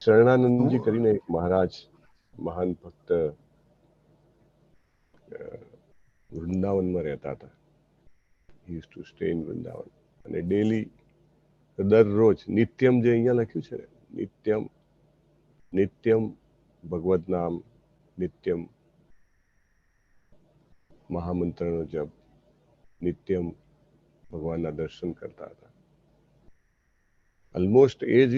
શરણાનંદજી કરીને એક મહારાજ મહાન ભક્ત વૃંદાવનમાં રહેતા હતા. He use to stay in Vrindavan. અને ડેલી દરરોજ નિત્યમ જે અહીંયા લખ્યું છે ને, નિત્યમ નિત્યમ ભગવદ નામ, નિત્યમ મહામંત્રનો જપ, નિત્યમ ભગવાનના દર્શન કરતા હતા. Almost age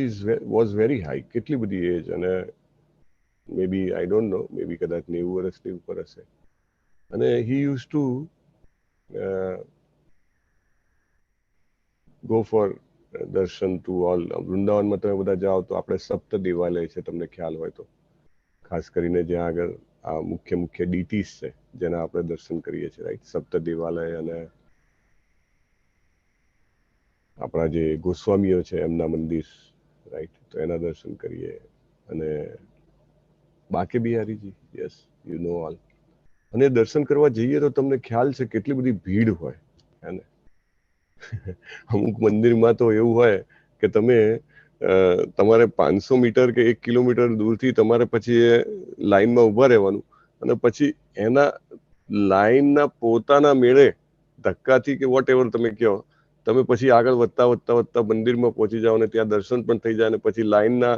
was very high, કેટલી બધી એજ, અને મે બી આઈ ડોન્ટ નો, મે બી કદાચ 90 વર્ષની ઉપર હશે. અને હી યુઝ ટુ ગો ફોર દર્શન ટુ ઓલ. વૃંદાવનમાં તમે બધા જાઓ તો આપણે સપ્ત દેવાલય છે, તમને ખ્યાલ હોય તો, ખાસ કરીને જ્યાં આગળ આ મુખ્ય મુખ્ય ડીટીસ છે જેના આપણે દર્શન કરીએ છીએ, રાઈટ. સપ્ત દેવાલય અને આપણા જે ગોસ્વામીઓ છે એમના મંદિર, રાઈટ, તો એના દર્શન કરીએ. અને Banke Bihariji, yes, you know all. અને દર્શન કરવા જઈએ તો તમને ખ્યાલ છે કેટલી બધી ભીડ હોય, હે ને. અમુક મંદિરમાં તો એવું હોય કે તમે તમારે 500 મીટર કે 1 કિલોમીટર દૂરથી તમારે પછી એ લાઈનમાં ઊભા રહેવાનું, અને પછી એના લાઈનના પોતાના મેળે ધક્કાથી કે વોટ એવર તમે કહો, તમે પછી આગળ વધતા વધતા વધતા મંદિરમાં પહોંચી જાઓ, અને ત્યાં દર્શન પણ થઈ જાય, અને પછી લાઈનના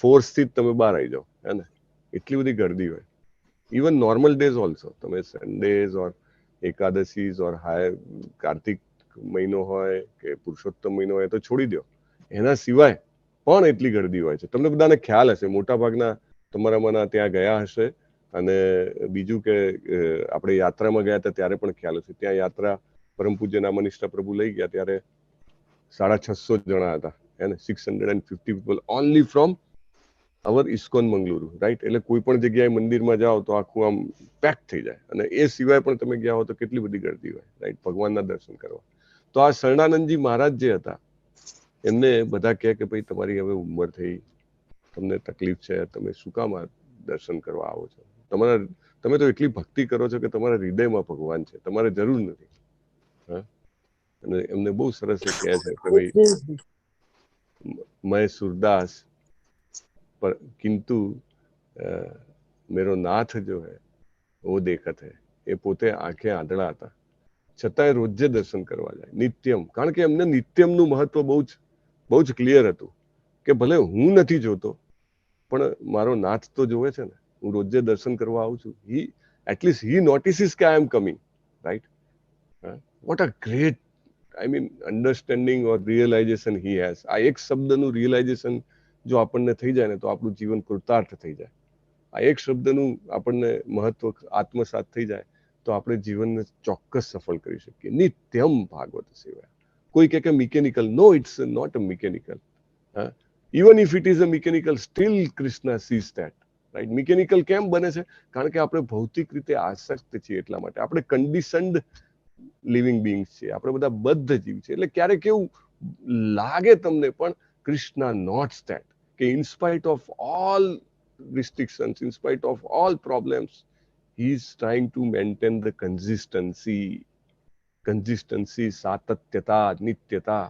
ફોર્સથી જ તમે બહાર આવી જાઓ, હે ને. એટલી બધી ગરદી હોય. ઇવન નોર્મલ ડેઝ ઓલ્સો, તમે સન્ડેઝ ઓર એકાદશીઝ ઓર હાય કાર્તિક મહિનો હોય કે પુરુષોત્તમ મહિનો હોય તો છોડી દો, એના સિવાય પણ એટલી ગરદી હોય છે. તમને બધાને ખ્યાલ હશે, મોટા ભાગના તમારામાંના ત્યાં ગયા હશે. અને બીજું કે આપણે યાત્રામાં ગયા હતા ત્યારે પણ ખ્યાલ હશે. ત્યાં યાત્રા પરમ પૂજ્ય નામનિષ્ઠ પ્રભુ લઈ ગયા ત્યારે 650 જણા હતા, એને 650 people only from our ISKCON Mangaluru, right. એટલે કોઈ પણ જગ્યાએ મંદિરમાં જાઓ તો આખું આમ પેક થઈ જાય. અને એ સિવાય પણ તમે ગયા હો તો કેટલી બધી ગરદી હોય, રાઈટ, ભગવાનના દર્શન કરવા. તો આ શરણાનંદજી મહારાજ જે હતા, એમને બધા કહે કે ભાઈ તમારી હવે ઉંમર થઈ, તમને તકલીફ છે, તમે શું કામ દર્શન કરવા આવો છો? તમે તો એટલી ભક્તિ કરો છો કે તમારા હૃદયમાં ભગવાન છે, તમારે જરૂર નથી. હા. અને એમને બહુ સરસ એ કહે છે કે ભાઈ મેં સુરદાસ पर किंतु मेरो नाथ जो है वो देखत है. એ પોતે આંખે આંધળા હતા, છતાંય રોજે દર્શન કરવા જાય, નિત્યમ. કારણ કે એમને નિત્યમનું મહત્વ બહુ જ ક્લિયર હતું કે ભલે હું નથી જોતો પણ મારો નાથ તો જોવે છે ને, હું રોજે દર્શન કરવા આવું છું. હી એટલીસ્ટ હી નોટિસીસ કે I am coming, right. What a great, I mean, understanding or realisation he has. આ એક શબ્દનું રિયલાઇઝેશન જો આપણને થઈ જાય ને તો આપણું જીવન કૃતાર્થ થઈ જાય. આ એક શબ્દનું આપણને મહત્વ આત્મસાત થઈ જાય તો આપણે જીવનને ચોક્કસ સફળ કરી શકીએ. નિત્યમ ભાગવત સેવા. કોઈ કહે કે mechanical, no, it's not a mechanical. Even if it is a mechanical, still Krishna sees that, right. Mechanical કેમ બને છે? કારણ કે આપણે ભૌતિક રીતે આસક્ત છીએ, એટલા માટે. આપણે કન્ડિશન્ડ લિવિંગ બીંગ્સ છીએ, આપણે બધા બદ્ધ જીવ છે. એટલે ક્યારેક કેવું લાગે તમને, પણ કૃષ્ણ નોટ્સ ધેટ, કે in spite of all restrictions, in spite of all problems, he is trying to maintain the consistency, સાતત્યતા, નિત્યતા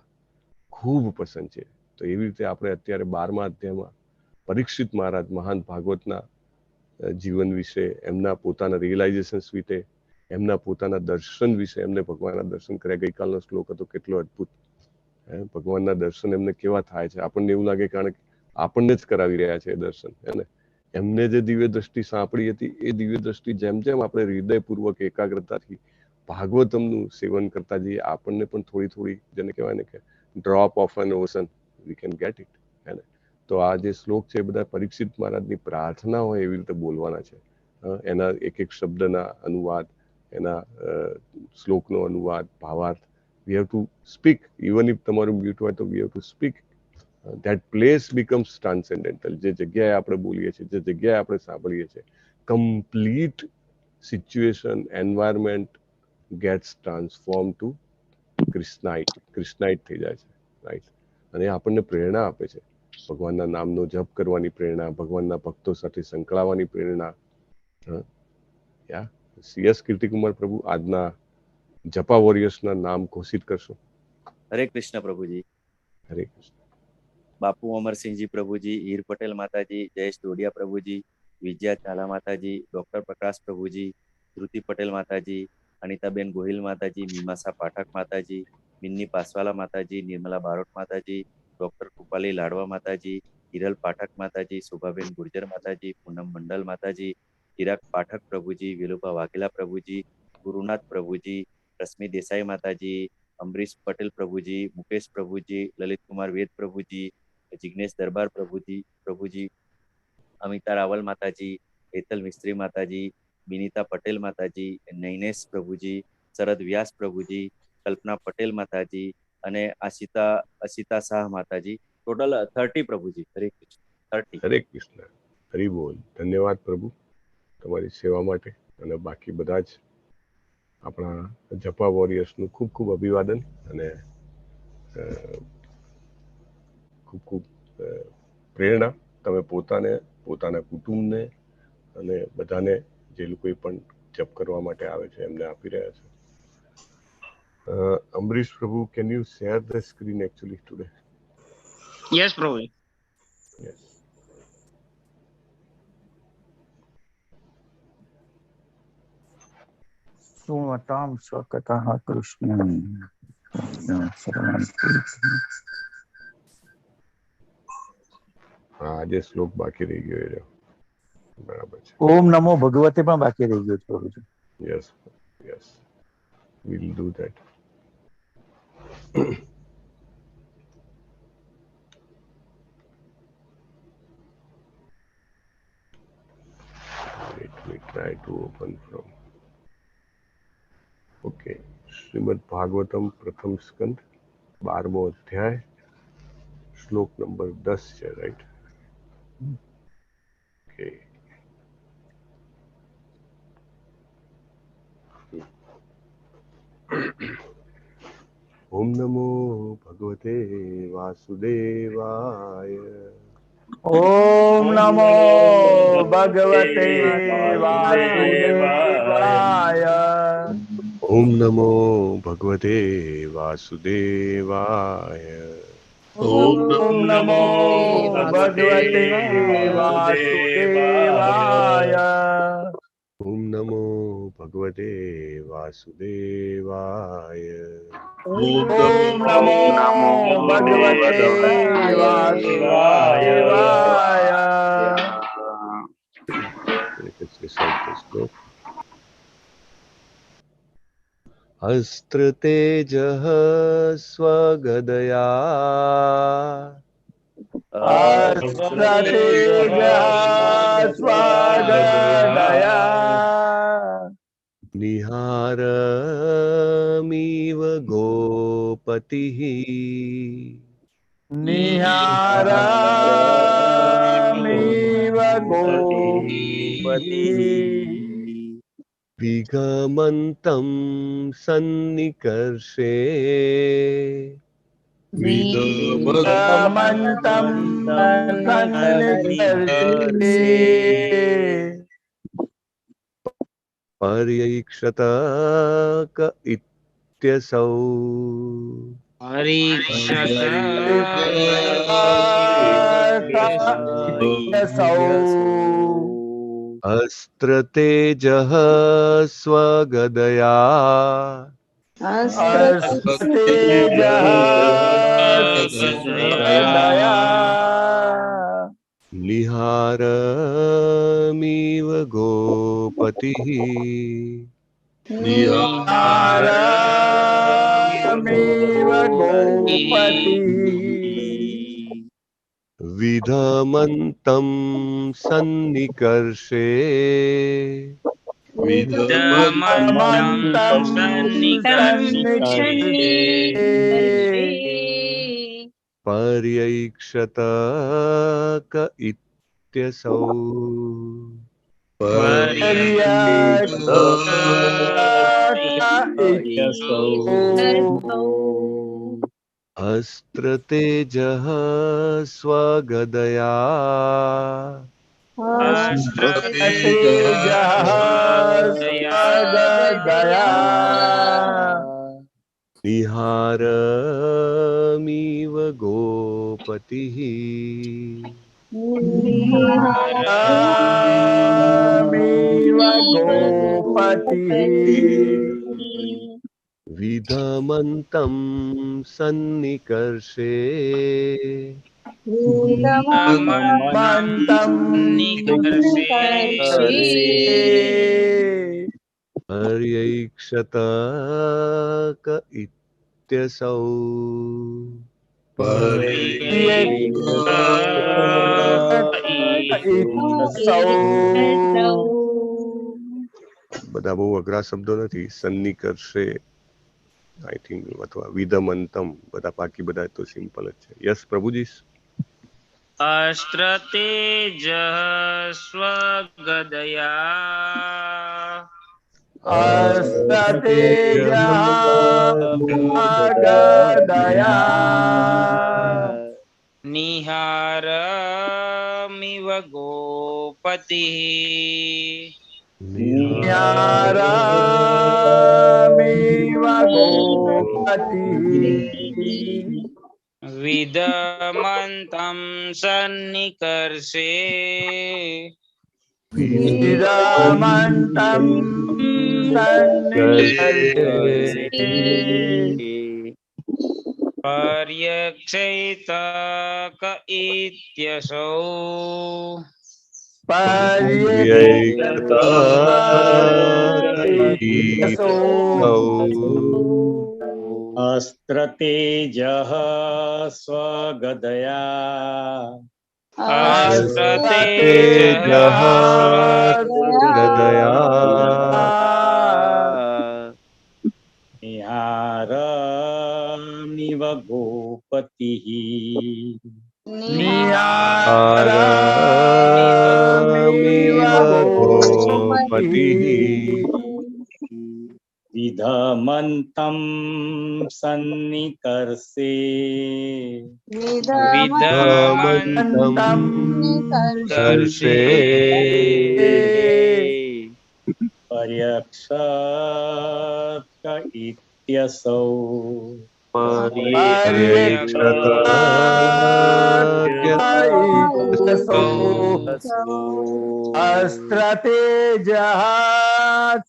ખૂબ પસંદ છે. તો એવી રીતે આપણે અત્યારે 12મા અધ્યાયમાં પરીક્ષિત મહારાજ મહાન ભાગવતના જીવન વિશે, એમના પોતાના રિયલાઇઝેશન્સ વિશે, એમના પોતાના દર્શન વિશે, એમને ભગવાનના દર્શન કર્યા. ગઈકાલનો શ્લોક હતો, કેટલો અદ્ભુત. ભગવાનના દર્શન એમને કેવા થાય છે, આપણને એવું લાગે કારણ આપણને જ કરાવી રહ્યા છે એ દર્શન, હે ને. એમને જે દિવ્ય દ્રષ્ટિ સાંપડી હતી, એ દિવ્ય દ્રષ્ટિ જેમ જેમ આપણે હૃદયપૂર્વક એકાગ્રતાથી ભાગવતમનું સેવન કરતા જઈએ, આપણને પણ થોડી થોડી, જેને કહેવાય ને કે drop of an ocean, we can get it, હે ને. તો આ જે શ્લોક છે એ બધા પરીક્ષિત મહારાજની પ્રાર્થના હોય એવી રીતે બોલવાના છે. એના એક એક શબ્દના અનુવાદ, એના શ્લોકનો અનુવાદ, ભાવાર્થ, we have to speak. Even if તમારું મ્યુટ હોય તો we have to speak. That place becomes transcendental. જે જગ્યાએ આપણે બોલીએ છીએ, જે જગ્યાએ આપણે સાંભળીએ છીએ, complete situation, environment gets transform to ક્રિસ્નાઇટ થઈ જાય છે, રાઈટ. અને આપણને પ્રેરણા આપે છે, ભગવાનના નામનો જપ કરવાની પ્રેરણા, ભગવાનના ભક્તો સાથે સંકળાવાની પ્રેરણા. યસ, કીર્તિકુમાર પ્રભુ, આજના જપા વોરિયર્સના નામ ઘોષિત કરશો. હરે કૃષ્ણ પ્રભુજી. હરે કૃષ્ણ. બાપુ અમરસિંહજી પ્રભુજી, હીર પટેલ માતાજી, જયેશ ડોડિયા પ્રભુજી, વિજયા ચાલા માતાજી, ડોક્ટર પ્રકાશ પ્રભુજી, ધ્રુતિ પટેલ માતાજી, અનિતાબેન ગોહિલ માતાજી, મીમાસા પાઠક માતાજી, મિન્ની પાસવાલા માતાજી, નિર્મલા બારોટ માતાજી, ડોક્ટર કૃપાલી લાડવા માતાજી, હિરલ પાઠક માતાજી, શોભાબેન ગુર્જર માતાજી, પૂનમ મંડલ માતાજી, ચિરાગ પાઠક પ્રભુજી, વિલુભા વાઘેલા પ્રભુજી, ગુરુનાથ પ્રભુજી, રશ્મિ દેસાઈ માતાજી, અમરીશ પટેલ પ્રભુજી, મુકેશ પ્રભુજી, લલિત કુમાર વેદ પ્રભુજી, જિગ્નેશ દરબાર પ્રભુજી, અમિતા રાવલ માતાજી, હેતલ મિસ્ત્રી માતાજી, બિનિતા પટેલ માતાજી, નૈનેશ પ્રભુજી, શરદ વ્યાસ પ્રભુજી, કલ્પના પટેલ માતાજી અને અશિતા શાહ માતાજી. ટોટલ 30 પ્રભુજી. હરે કૃષ્ણ. 30. હરે કૃષ્ણ. હરિ બોલ. ધન્યવાદ પ્રભુ તમારી સેવા માટે અને બાકી બધા જ આપણા જપા વોરિયર્સનું ખૂબ ખૂબ અભિવાદન અને ખૂબ ખૂબ પ્રેરણા તમે પોતાને, પોતાના કુટુંબને અને બધાને જે લોકો પણ જપ કરવા માટે આવે છે એમને આપી રહ્યા છે. Ambrish Prabhu, can you share the screen actually today? Yes, Prabhu. Yes. સુમતામ સ્વકતઃ કૃષ્ણં હા, આજે શ્લોક બાકી રહી ગયો છે. બરાબર છે. ઓમ નમો ભગવતે પણ બાકી રહી ગયો છે પ્રભુજી. Yes, yes. We'll do that. Let me try to open from. Okay. Shrimad Bhagavatam પ્રથમ સ્કંદ 12મો અધ્યાય શ્લોક નંબર 10 છે, રાઈટ? ઓકે. ઓમ નમો ભગવતે વાસુદેવાય. ઓમ નમો ભગવતે વાસુદેવાય. ઓમ નમો ભગવતે વાસુદેવાય. ઓમ નમો ભગવતે વાસુદેવાય. ઓમ નમો ભગવતે વાસુદેવાય. ઓમ નમો ભગવતે વાસુદેવાય. અસ્ત્રતેજઃ સ્વગદયા સ્વગદયા નિહારમિવ ગોપતિઃ નિહારમિવ ગોપતિ વિગમન્तं સન્નિકર્ષે વિગમન્तं સન્નિકર્ષે પર્યૈક્ષત ક ઇત્યસૌ અસ્ત્રતેજઃ સ્વગદયા નિહારમિવ ગોપતિઃ નિહારમિવ ગોપતિ વિધમન્तं સન્નિકર્ષે વિધમન્तं સન્નિકર્ષે પર્યૈક્ષત ક ઇત્યસૌ અસ્ત્રતેજઃ સ્વગદયા નિહારમિવ गोपतिः निहारमेव गोपतिः विधमन्तं सन्निकर्षे मन्तं पर्यैक्षत क इत्यसौ બધા બહુ અઘરા શબ્દો નથી. સન્નિકર્ષે આઈ થિંક અથવા વિધમંતમ બધા બાકી બધા તો સિમ્પલ જ છે. યસ પ્રભુજી. अस्त्रतेज स्वगदया अस्त्रतेजः निहारमिव गोपतिः निहारमेव गोपतिः विदमन्तं सन्निकर्षे विरमन्तं सन्निकर्षे पर्यक्षैत क इत्यसौ अस्त्रतेजः स्वगदया अस्त्रतेजः स्वगदया निहारमिव गोपतिः निहारमिव गोपतिः विधमन्तं सन्निकर्षे विदमन्तं कर्षे पर्यक्षत इत्यसौ अस्त्रतेजः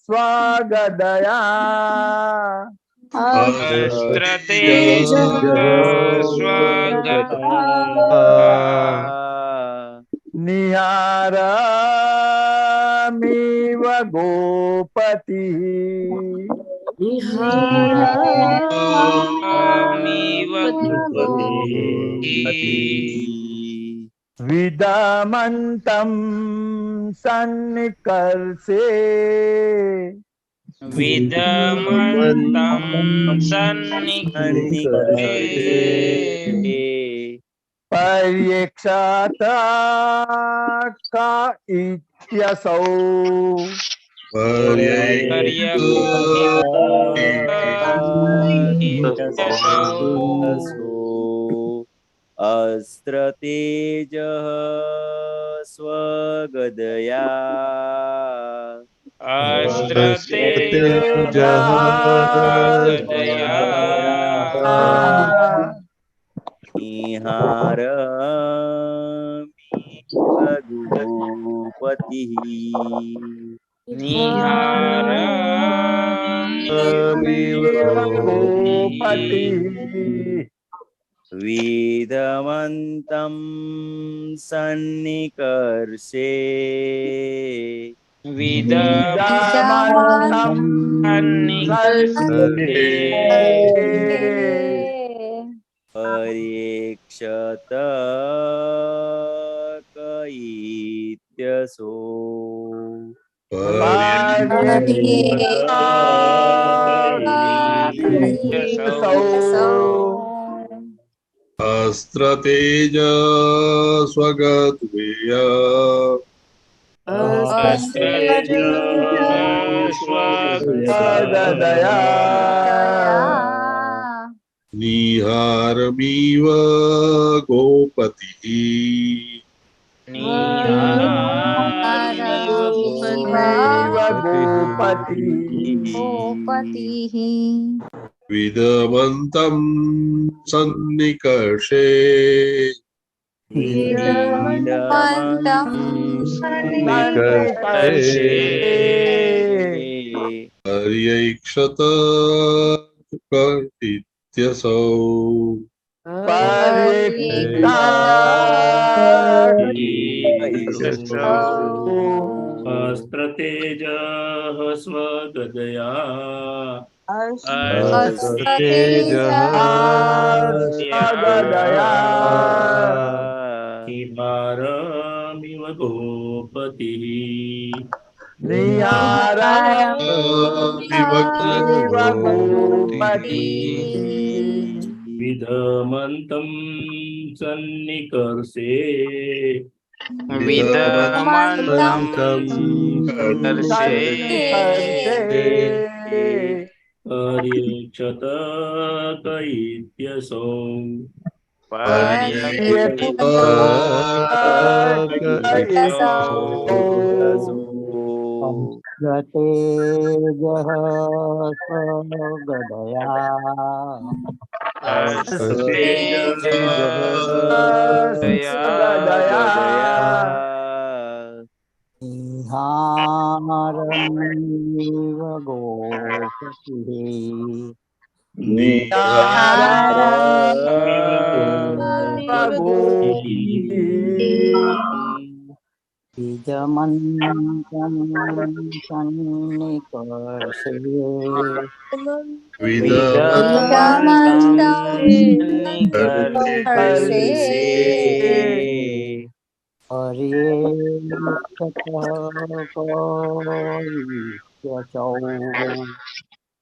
स्वगदया अस्त्रतेज निहारमिव गोपतिः विदमन्तं सन्निकर्षे विदमन्तं सन्निकर्षे पर्यक्षत क इत्यसौ अस्त्रतेजः स्वगदया अस्त्रतेजः निहारमिव गोपतिः निहारमिव गोपतिः विधमन्तं सन्निकर्षे विदमन्तं सन्निकर्षे परीक्षत कैत्यसो अस्त्रतेज स्वगदया स्वगदया निहारमिव गोपतिः गोपतिः गोपतिः विदमन्तं सन्निकर्षे विदमन्तं सन्निकर्षे पर्यैक्षत इत्यसौ अस्त्रतेजः स्वगदया अस्त्रतेजः स्वगदया निहारमिव गोपतिः निहारमिव गोपतिः गोपतिः विधमन्तं सन्निकर्षे विदमन्तं सन्निकर्षे सन्निकर्षे पर्यक्षत इत्यसौ तेजः स्वगदया अस्तेजः स्वगदया निहारमिव गोपतिः निजमन्तं सन्निकर्षे विदमन्तं विदमन्तं निकर्षे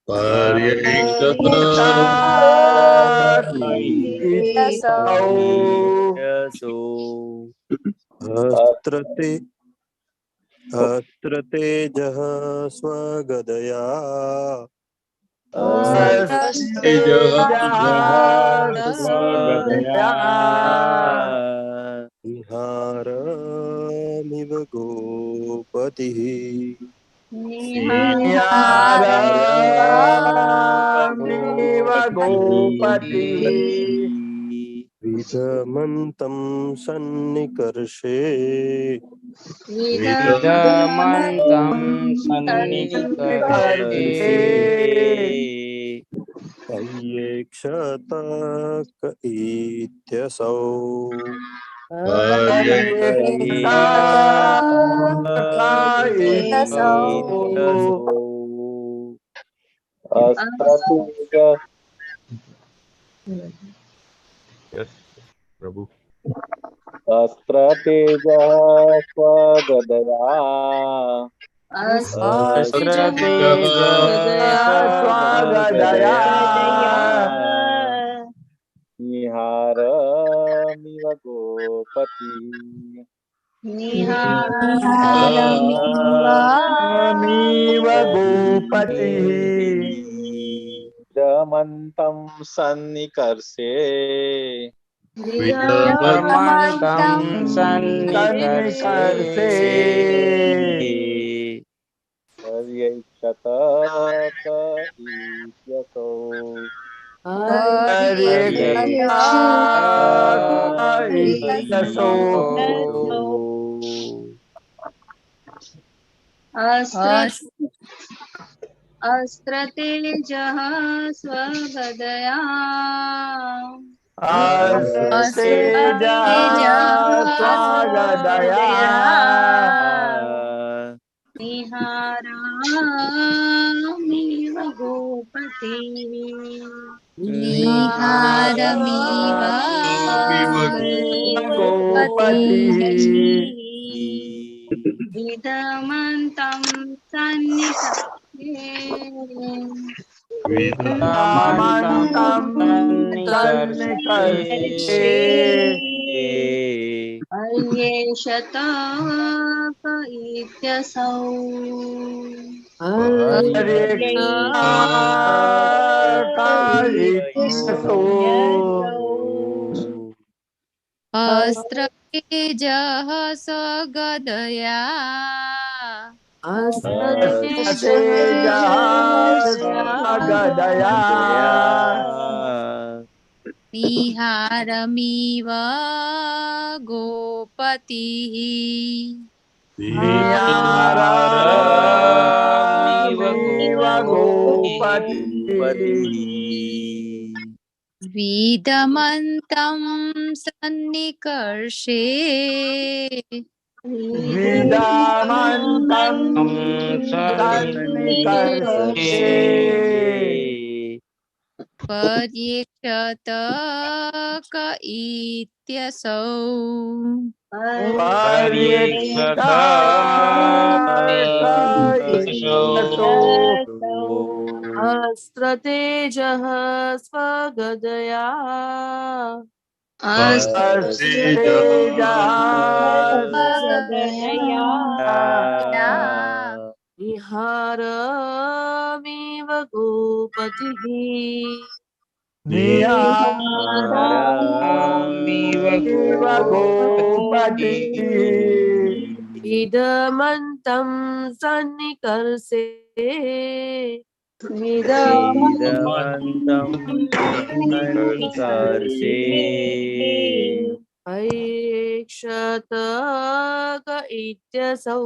पर्येक्षतः पर्यैक्षत अस्त्रते अस्त्रतेजः स्वगदया तेजः स्वगदया विहारमिव गोपतिः निहारमिव गोपतिः विधमन्तं सन्निकर्षे विदमन्तं सन्निकर्षे पर्येक्षत इत्यसौ यस प्रभु अस्त्रतेजः स्वगदया स्वगदया निहारमिव गोपतिः निहारमिव गोपतिः विदमन्तं सन्निकर्षे विदमन्तं सन्निकर्षे सन्निकर्षे पर्यैक्षत इत्यसौ इत्यसौ अस्त्रतेजः स्वगदया अस्तेजः स्वगदया निहारमिव गोपतिः गोपतिः विदमन्तं सन्निकर्षे विदमन्तं सन्निकर्षे पर्येषत इत्यसौ इत्यसौ अस्त्रतेजः स्वगदया स्वगदया निहारमिव गोपतिः निहारमिव गोपतिः विदमन्तं सन्निकर्षे विदामन्तं सन्निकर्षे पर्यक्षत क इत्यसौ पर्यक्षत अस्त्रतेजः स्वगदया निहारमिव गोपतिः निहारमिव गोपतिः इदमन्तं सन्निकर्षे वेदमन्तं सन्निकर्षे ऐक्षत क इत्यसौ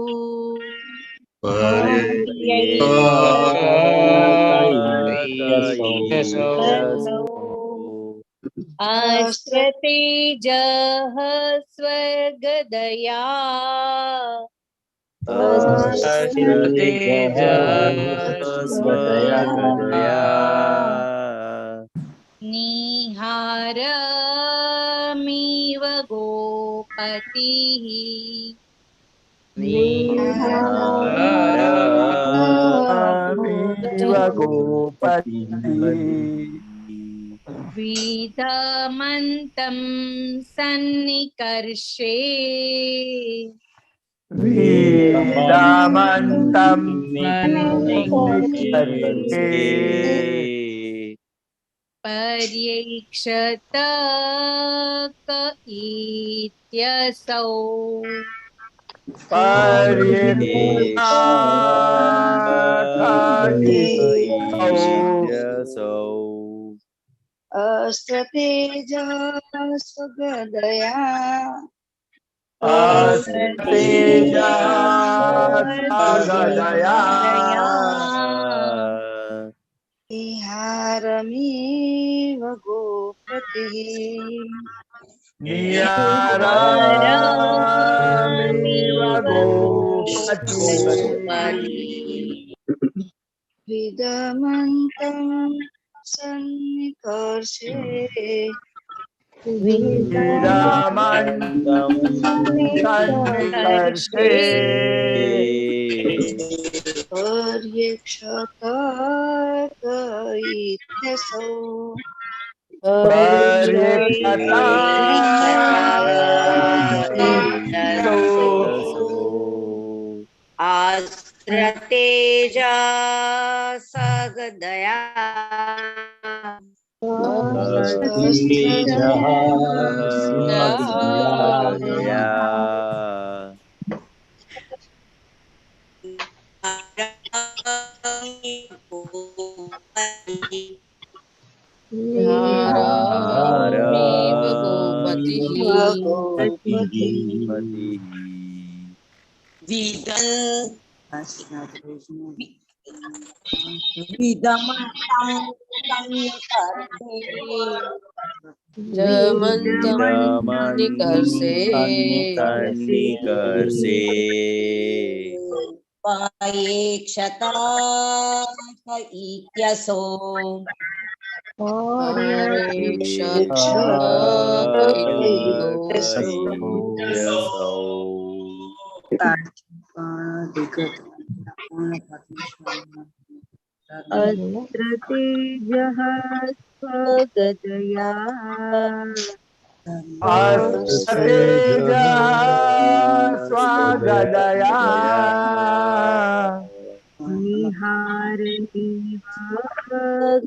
अस्त्रतेजः स्वगदया स्वगदया निहारमिव गोपतिः निहारमिव गोपतिः विदमन्तं सन्निकर्षे विदामन्तं सन्निकर्षे पर्यक्षत क इत्यसौ अस्त्रतेजः स्वगदया स्वगदया निहारमिव गोपतिः निहारमिव गोपतिः विदमन्तं सन्निकर्षे विदामन्तं सन्निकर्षे पर्यक्षत क इत्यसौ पर्यक्षत अस्त्रतेजा स्वगदया निहारमिव गोपतिः विदमन्तं सन्निकर्षे पर्यक्षत इत्यसौ अस्त्रतेजः स्वगदया अस्त्रतेजः स्वगदया निहारमिव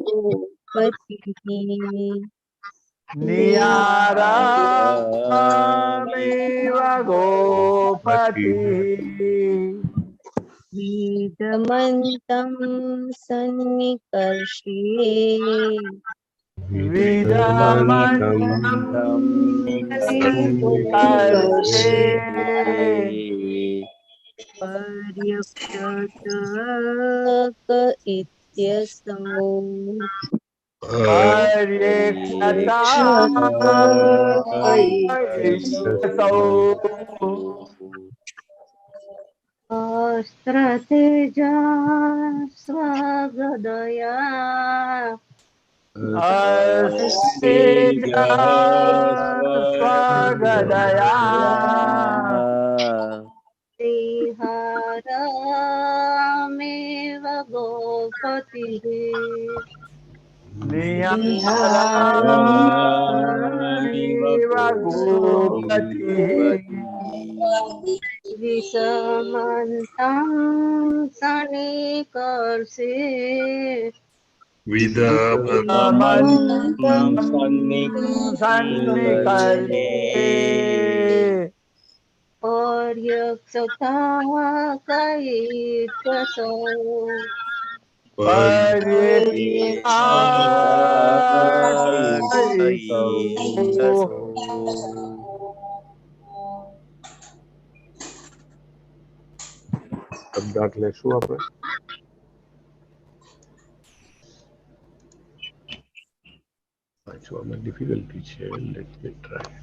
गोपतिः निहारमिव गोपतिः विदमन्तं सन्निकर्षे विदमन्तं सन्निकर्षे पर्यक्षत इत्यसौ पर्यक्षता इत्यसौ अस्त्रतेजा स्वगदया अस्तेजा स्वगदया निहारमेव गोपतिः निहारमेव गोपतिः विषमन्तं सन्निकर्षे विदमन्तं सन्निकर्षे पर्यक्षता कयित्यसौ શબ્દાર્થ લેશું આપણે. વાંચવામાં ડિફિકલ્ટી છે. Let me try.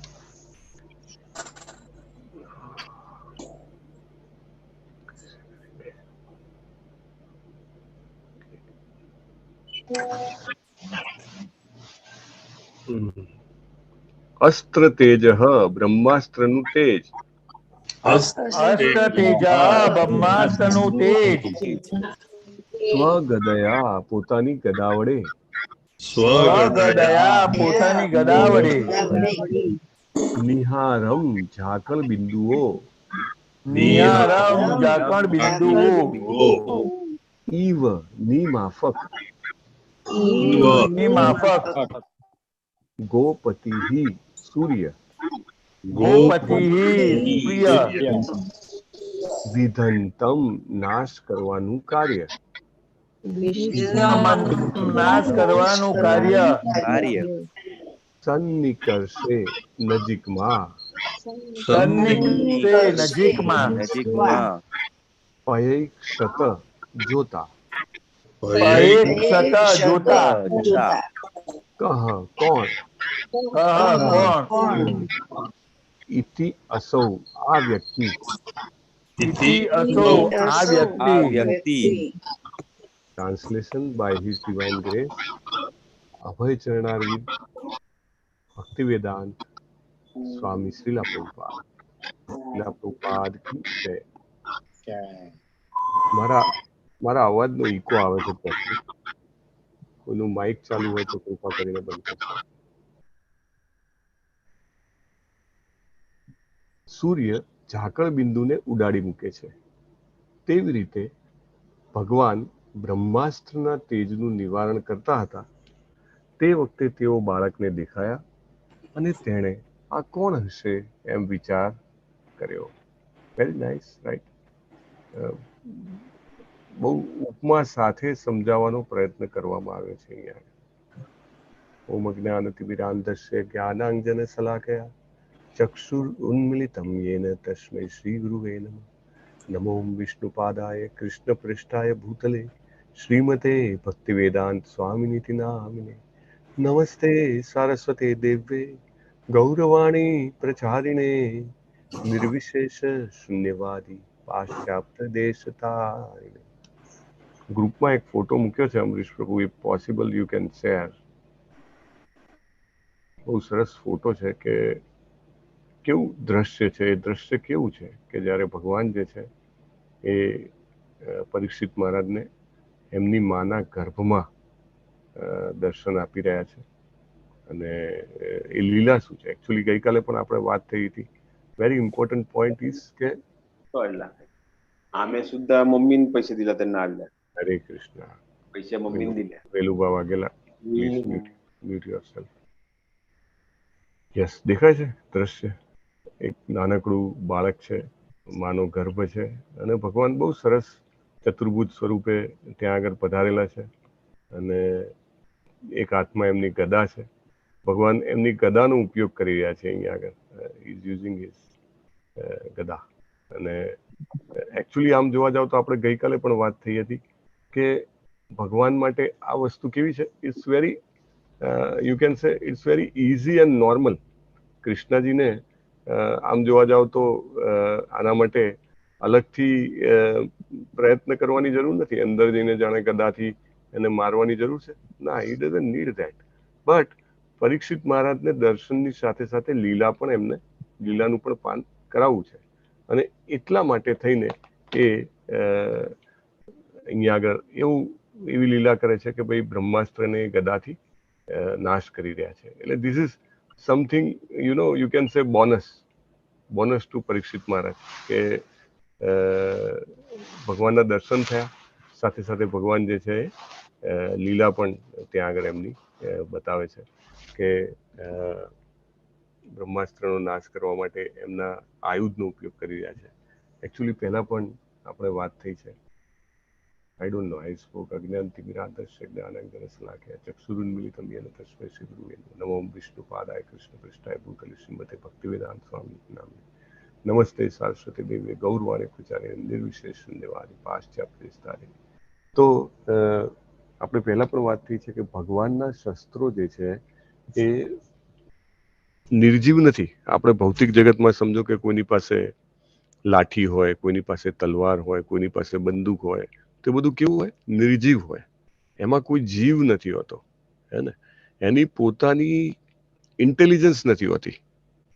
અસ્ત્ર તેજ બ્રહ્માસ્ત્રનું તેજ. અસ્ત્ર તેજા બ્રહ્માસ્ત્રનું તેજ સ્વગદયા પોતાની ગદા વડે. સ્વગદયા પોતાની ગદા વડે નિહારમ ઝાકળ બિંદુઓ. નિહારમ ઝાકળ બિંદુઓ ઈવ ની માફક. ની માફક ગોપતિ સૂર્ય. ગોપતિ પ્રિય વિધંતમ નાશ કરવાનું કાર્ય. નાશ કરવાનું કાર્ય સન્નિકર્ષે નજીકમાં. સન્નિકર્ષે નજીકમાં પયક્ષત જોતા. પયક્ષત જોતા કહ કોણ. કોણ ઇતિ અસૌ આ વ્યક્તિ. ઇતિ અસો આ વ્યક્તિ translation by his divine grace Abhay Charanaravinda Bhaktivedanta Swami Srila Prabhupada કી જય. મારા અવાજનો ઇકો આવે છે પછી. કોઈનું માઇક ચાલુ હોય તો કૃપા કરીને બંધ કરજો. સૂર્ય ઝાકળ બિંદુને ઉડાડી મૂકે છે તેવી રીતે ભગવાન બ્રહ્માસ્ત્રના તેજનું નિવારણ કરતા હતા. તે વખતે તેઓ બાળકને દેખાયા અને તેણે આ કોણ હશે એમ વિચાર કર્યો. Very nice right. બહુ ઉપમા સાથે સમજાવવાનો પ્રયત્ન કરવામાં આવ્યો છે અહીંયા. ઓમ જ્ઞાનતિમિરાંધસ્ય જ્ઞાનાંજન શલાકયા ચક્ષુર ઉન્મિલિતમ યેન તસ્મૈ શ્રી ગુરુવે નમઃ. નમો વિષ્ણુપાદાય કૃષ્ણ પૃષ્ઠાય ભૂતલે શ્રીમતે ભક્તિવેદાંત સ્વામિનિતિ નામિને. નમસ્તે સારસ્વતે દેવે ગૌરવાણી પ્રચારિણે નિર્વિશેષ શૂન્યવાદી પાશ્ચાત્ય દેશતારિણે. ગ્રુપમાં એક ફોટો મૂક્યો છે અમરીશ પ્રભુ. If possible you can share. બહુ સરસ ફોટો છે કે કેવું દ્રશ્ય છે. એ દ્રશ્ય કેવું છે કે જ્યારે ભગવાન જે છે એ પરીક્ષિત મહારાજને એમની માના ગર્ભમાં દર્શન આપી રહ્યા છે. અને એ લીલા શું છે એકચ્યુઅલી ગઈકાલે પણ આપણે વાત થઈ હતી. વેરી ઇમ્પॉर्टंट पॉइंट इज के आम्ही सुद्धा मम्मीने पैसे दिला त्यांना आणल्या. हरे कृष्णा. पैसे मम्मीने दिले. Velubha Vaghela please mute yourself. Yes દેખાય છે દ્રશ્ય. એક નાનકડું બાળક છે, માનો ગર્ભ છે અને ભગવાન બહુ સરસ ચતુર્ભુજ સ્વરૂપે ત્યાં આગળ પધારેલા છે અને એક હાથમાં એમની ગદા છે. ભગવાન એમની ગદાનો ઉપયોગ કરી રહ્યા છે અહીંયા આગળ. ઇઝ યુઝિંગ હિઝ ગદા. અને એકચ્યુઅલી આમ જોવા જાવ તો આપણે ગઈકાલે પણ વાત થઈ હતી કે ભગવાન માટે આ વસ્તુ કેવી છે, it's very you can say it's very easy and normal. કૃષ્ણજીને આમ જોવા જાવ તો આના માટે અલગથી પ્રયત્ન કરવાની જરૂર નથી. અંદર જઈને જાણે ગદાથી એને મારવાની જરૂર છે ના, he doesn't need that. But Parikshit મહારાજને દર્શનની સાથે સાથે લીલા પણ એમને લીલાનું પણ પાન કરાવવું છે અને એટલા માટે થઈને એ અહીંયા આગળ એવી લીલા કરે છે કે ભાઈ બ્રહ્માસ્ત્રને ગદાથી નાશ કરી રહ્યા છે. એટલે this is something you can say bonus to Parikshit Maharaj કે ભગવાનના દર્શન થયા, સાથે સાથે ભગવાન જે છે લીલા પણ ત્યાં આગળ એમની બતાવે છે કે બ્રહ્માસ્ત્રનો નાશ કરવા માટે એમના આયુધનો ઉપયોગ કરી રહ્યા છે. એકચ્યુઅલી પહેલા પણ આપણે વાત થઈ છે. I don't know. I spoke Ajnantimirādasya Jnānaṅjana-Salākaya Chakṣuruṇmilitam Yena Tasmai Śrī-Gurave Namo Vishnupadaya Krishna-Prishthaya Bhūtale Śrīmate Bhaktivedanta Swami Namne નમસ્તે સારસ્વતી દેવી ગૌરવાણી પૂજારી નિર્વિશેષ શૂન્યવાદી પાશ્ચાત્યસ્તારી. તો આપણે પહેલા પણ વાત થઈ છે કે ભગવાનના શસ્ત્રો જે છે એ નિર્જીવ નથી. આપણે ભૌતિક જગતમાં સમજો કે કોઈની પાસે લાઠી હોય, કોઈની પાસે તલવાર હોય, કોઈની પાસે બંદૂક હોય, તો બધું કેવું હોય? નિર્જીવ હોય. એમાં કોઈ જીવ નથી હોતો, હે ને? એની પોતાની ઇન્ટેલિજન્સ નથી હોતી,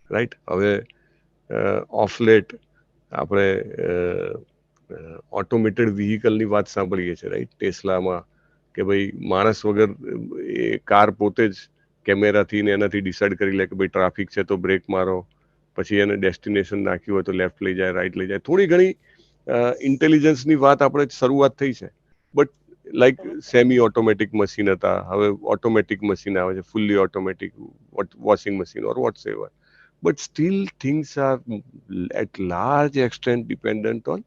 રાઈટ? હવે ઓફલેટ આપણે ઓટોમેટેડ વ્હીકલની વાત સાંભળીએ છીએ, રાઈટ? ટેસ્લામાં કે ભાઈ માણસ વગર એ કાર પોતે જ કેમેરાથી ને એનાથી ડિસાઇડ કરી લે કે ભાઈ ટ્રાફિક છે તો બ્રેક મારો, પછી એને ડેસ્ટિનેશન નાખ્યું હોય તો લેફ્ટ લઈ જાય, રાઈટ લઈ જાય. થોડી ઘણી ઇન્ટેલિજન્સની વાત આપણે શરૂઆત થઈ છે. But like semi automatic machine હતા, હવે ઓટોમેટિક મશીન આવે છે, fully automatic washing machine or what's ever. But still things are at large extent dependent on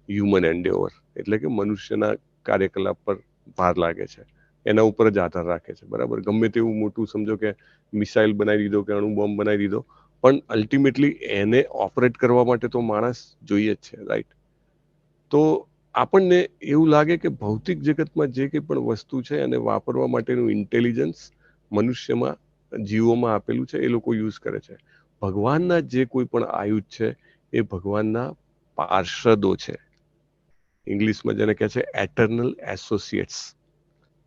human endeavor. એટલે કે મનુષ્યના કાર્યકલાપ પર ભાર લાગે છે, એના ઉપર જ આધાર રાખે છે, બરાબર? ગમે તેવું મોટું સમજો કે મિસાઇલ બનાવી દીધો કે અણુ બોમ્બ બનાવી દીધો, પણ અલ્ટિમેટલી એને ઓપરેટ કરવા માટે તો માણસ જોઈએ જ છે, રાઈટ? તો આપણને એવું લાગે કે ભૌતિક જગતમાં જે કંઈ પણ વસ્તુ છે એને વાપરવા માટેનું ઇન્ટેલિજન્સ મનુષ્યમાં, જીવોમાં આપેલું છે, એ લોકો યુઝ કરે છે. ભગવાનના જે કોઈ પણ આયુધ છે એ ભગવાનના પાર્ષદો છે. ઇંગ્લિશમાં જેને કહે છે એટર્નલ એસોસિએટ્સ.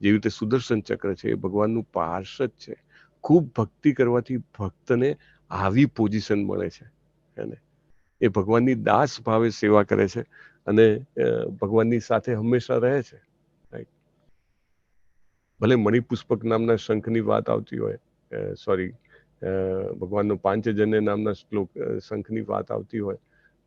જેવી રીતે સુદર્શન ચક્ર છે એ ભગવાનનું પાર્ષદ છે. ખૂબ ભક્તિ કરવાથી ભક્તને આવી પોઝિશન મળે છે, એને એ ભગવાનની દાસ ભાવે સેવા કરે છે અને ભગવાનની સાથે હંમેશા રહે છે, રાઈટ? ભલે મણિપુષ્પક નામના શંખની વાત આવતી હોય, સોરી, ભગવાનનો પાંચજન્ય નામના શ્લોક શંખની વાત આવતી હોય,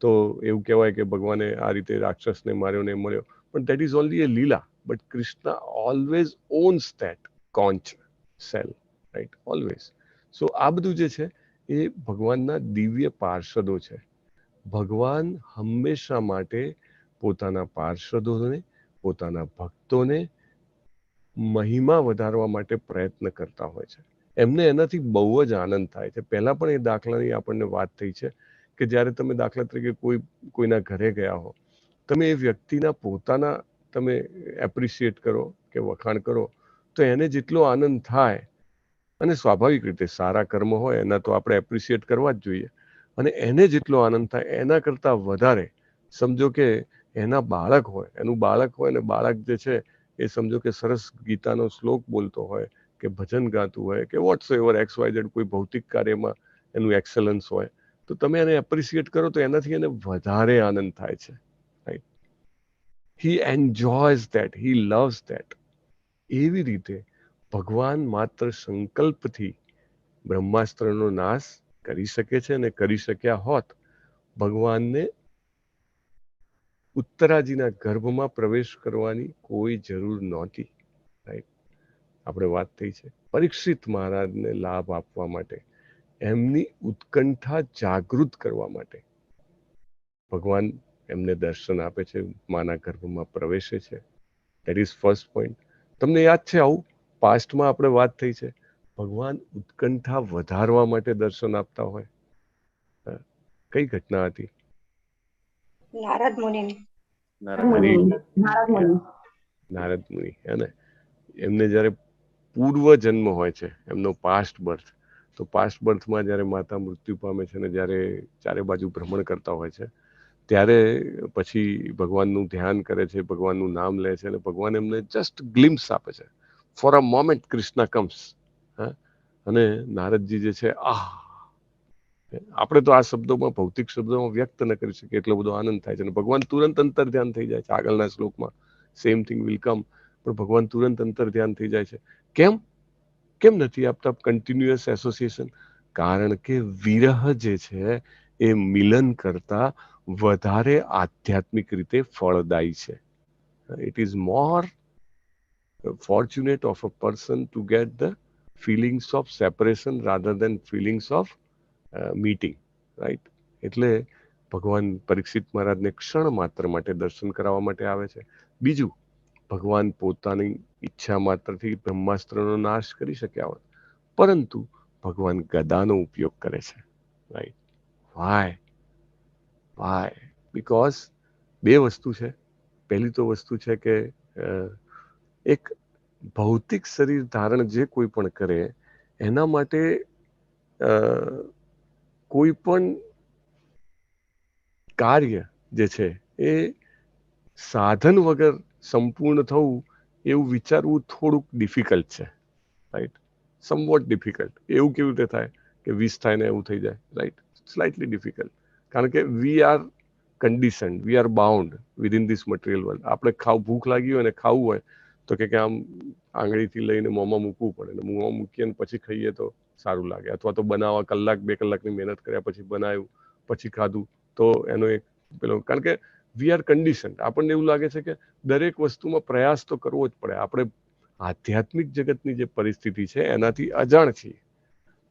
તો એવું કહેવાય કે ભગવાને આ રીતે રાક્ષસને માર્યો ને મળ્યો, પણ that is only a lila. But Krishna always owns that conch shell, right? Always. So આ બધું જે છે એ ભગવાનના દિવ્ય પાર્ષદો છે. ભગવાન હંમેશા માટે પોતાના પાર્ષદોને, પોતાના ભક્તોને મહિમા વધારવા માટે પ્રયત્ન કરતા હોય છે. એમને એનાથી બહુ જ આનંદ થાય છે. પહેલા પણ એ દાખલાની આપણને વાત થઈ છે કે જ્યારે તમે દાખલા તરીકે કોઈના ઘરે ગયા હો, તમે એ વ્યક્તિના પોતાના તમે એપ્રિશિએટ કરો કે વખાણ કરો, તો એને જેટલો આનંદ થાય, અને સ્વાભાવિક રીતે સારા કર્મ હોય એના તો આપણે એપ્રિશિએટ કરવા જ જોઈએ, અને એને જેટલો આનંદ થાય એના કરતાં વધારે સમજો કે એના બાળક હોય, એનું બાળક હોય, ને બાળક જે છે એ સમજો કે સરસ ગીતાનો શ્લોક બોલતો હોય કે ભજન ગાતું હોય કે વોટ્સ એવર XYZ કોઈ ભૌતિક કાર્યમાં એનું એક્સલન્સ હોય, તો તમે એને એપ્રિશિએટ કરો તો એનાથી એને વધારે આનંદ થાય છે, right? He એન્જોયઝ that, he loves that. એવી રીતે ભગવાન માત્ર સંકલ્પથી બ્રહ્માસ્ત્રનો નાશ કરી શકે છે, અને કરી શક્યા હોત ભગવાનને ઉત્તરાજીના ગર્ભમાં પ્રવેશ કરવાની કોઈ જરૂર નહોતી, રાઈટ? આપણે વાત થઈ છે પરીક્ષિત મહારાજને લાભ આપવા માટે, એમની ઉત્કંઠા જાગૃત કરવા માટે ભગવાન એમને દર્શન આપે છે, માના ગર્ભમાં પ્રવેશે છે. That is first point. તમને યાદ છે આવું પાસ્ટમાં આપણે વાત થઈ છે, ભગવાન ઉત્કંઠા વધારવા માટે દર્શન આપતા હોય. કઈ ઘટના હતી? નારદ મુનિ. નારદ મુનિ હે ને, એમને જ્યારે પૂર્વ જન્મ હોય છે, એમનો પાસ્ટ બર્થ, તો પાસ્ટ બર્થમાં જ્યારે માતા મૃત્યુ પામે છે ને જ્યારે ચારે બાજુ ભ્રમણ કરતા હોય છે, ત્યારે પછી ભગવાનનું ધ્યાન કરે છે, ભગવાનનું નામ લે છે, અને ભગવાન એમને જસ્ટ ગ્લિમ્સ આપે છે. For a moment Krishna comes. અને નારદજી જે છે, આપણે તો આ શબ્દોમાં, ભૌતિક શબ્દોમાં વ્યક્ત ન કરી શકીએ, એટલો બધો આનંદ થાય છે. અને ભગવાન તુરંત અંતર ધ્યાન થઈ જાય છે. આગળના શ્લોકમાં સેમ થિંગ વિલ કમ, પણ ભગવાન તુરંત અંતર ધ્યાન થઈ જાય છે. કેમ નથી આપતા કન્ટિન્યુઅસ એસોસિએશન? કારણ કે વિરહ જે છે એ મિલન કરતા વધારે આધ્યાત્મિક રીતે ફળદાયી છે. It is more fortunate of a person to get the feelings of separation rather than feelings of meeting, right? એટલે ભગવાન પરીક્ષિત મહારાજને ક્ષણ માત્ર માટે દર્શન કરાવવા માટે આવે છે. બીજું, ભગવાન પોતાની ઈચ્છા માત્રથી બ્રહ્માસ્ત્રનો નાશ કરી શક્યા હોત, પરંતુ ભગવાન ગદાનો ઉપયોગ કરે છે, રાઈટ? વાય? બીકોઝ બે વસ્તુ છે. પહેલી તો વસ્તુ છે કે એક ભૌતિક શરીર ધારણ જે કોઈ પણ કરે એના માટે કોઈ પણ કાર્ય જે છે એ સાધન વગર સંપૂર્ણ થવું, એવું વિચારવું થોડુંક ડિફિકલ્ટ છે, રાઈટ? Somewhat difficult. એવું કેવી રીતે થાય કે 20 થાય ને એવું થઈ જાય, રાઈટ? Slightly difficult. કારણ કે we are conditioned, we are bound within this material world. આપણે ભૂખ લાગી હોય ને ખાવું હોય તો કે આમ આંગળીથી લઈને મોંમાં મૂકવું પડે, ને મોંમાં મૂકીને પછી ખાઈએ તો સારું લાગે, અથવા તો બનાવવા 1-2 કલાકની મહેનત કર્યા પછી બનાવ્યું, પછી ખાધું તો એનો એક પેલો, કારણ કે વી આર કન્ડિશન. આપણને એવું લાગે છે કે દરેક વસ્તુમાં પ્રયાસ તો કરવો જ પડે. આપણે આધ્યાત્મિક જગતની જે પરિસ્થિતિ છે એનાથી અજાણ છીએ,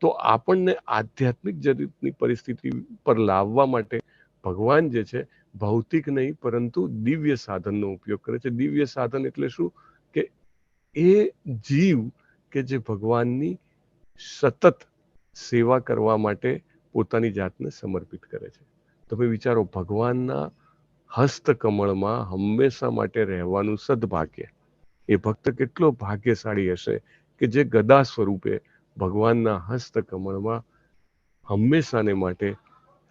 તો આપણને આધ્યાત્મિક જગતની પરિસ્થિતિ પર લાવવા માટે ભગવાન જે છે ભૌતિક નહીં પરંતુ દિવ્ય સાધનનો ઉપયોગ કરે છે. દિવ્ય સાધન એટલે શું? કે એ જીવ કે જે ભગવાનની સતત સેવા કરવા માટે પોતાની જાતને સમર્પિત કરે છે. તમે વિચારો, ભગવાનના હસ્તકમળમાં હંમેશા માટે રહેવાનું સદભાગ્ય, એ ભક્ત કેટલો ભાગ્યશાળી હશે કે જે ગદા સ્વરૂપે ભગવાનના હસ્તકમળમાં હંમેશાને માટે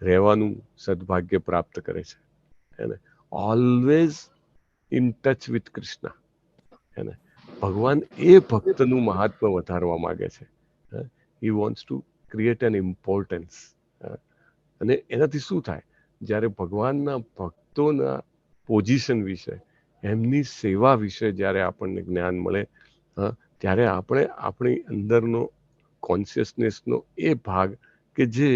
રહેવાનું સદભાગ્ય પ્રાપ્ત કરે છે. એને always in touch with Krishna. એને ભગવાન એ ભક્તનું મહાત્મ્ય વધારવા માંગે છે. He wants to create N importance. અને એનાથી શું થાય? જ્યારે ભગવાનના ભક્તોના પોઝિશન વિશે, એમની સેવા વિશે જ્યારે આપણને જ્ઞાન મળે, ત્યારે આપણે આપણી અંદરનો કોન્શિયસનેસનો એ ભાગ કે જે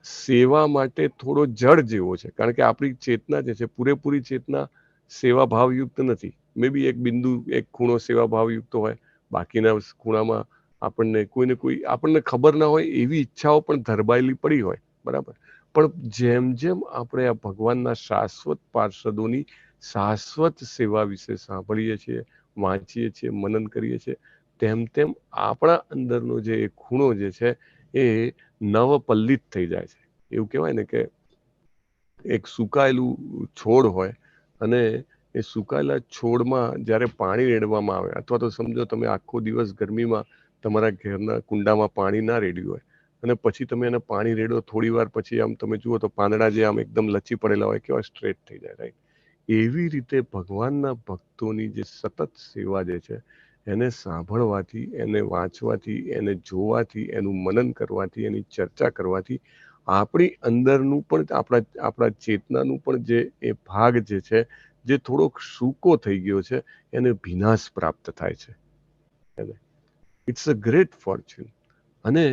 સેવા માટે થોડો જડ જેવો છે, કારણ કે આપણી ચેતના જે છે પૂરેપૂરી ચેતના સેવા ભાવયુક્ત નથી. મે બી એક બિંદુ, એક ખૂણો સેવા ભાવયુક્ત હોય, બાકીના ખૂણામાં આપણને કોઈને કોઈ આપણને ખબર ના હોય એવી ઈચ્છાઓ પણ ધરબાયેલી પડી હોય, બરાબર? પણ જેમ જેમ આપણે આ ભગવાનના શાશ્વત પાર્ષદોની શાશ્વત સેવા વિશે સાંભળીએ છીએ, વાંચીએ છીએ, મનન કરીએ છીએ, તેમ તેમ આપણા અંદરનો જે ખૂણો જે છે એ નવપલ્લિત થઈ જાય છે. એવું કહેવાય ને કે એક સુકાયેલું છોડ હોય અને એ સુકાયેલા છોડમાં જ્યારે પાણી રેડવામાં આવે, અથવા તો સમજો તમે આખો દિવસ ગરમીમાં તમારા ઘરના કુંડામાં પાણી ના રેડ્યું હોય અને પછી તમે એને પાણી રેડો, થોડી વાર પછી આમ તમે જુઓ તો પાંદડા જે આમ એકદમ લચી પડેલા હોય કેવા સ્ટ્રેટ થઈ જાય, રાઈટ? એવી રીતે ભગવાનના ભક્તોની જે સતત સેવા જે છે એને સાંભળવાથી, એને વાંચવાથી, એને જોવાથી, એનું મનન કરવાથી, એની ચર્ચા કરવાથી આપણી અંદરનું પણ આપણા ચેતનાનું પણ જે એ ભાગ જે છે જે થોડોક સૂકો થઈ ગયો છે એને વિનાશ પ્રાપ્ત થાય છે. It's a great fortune. અને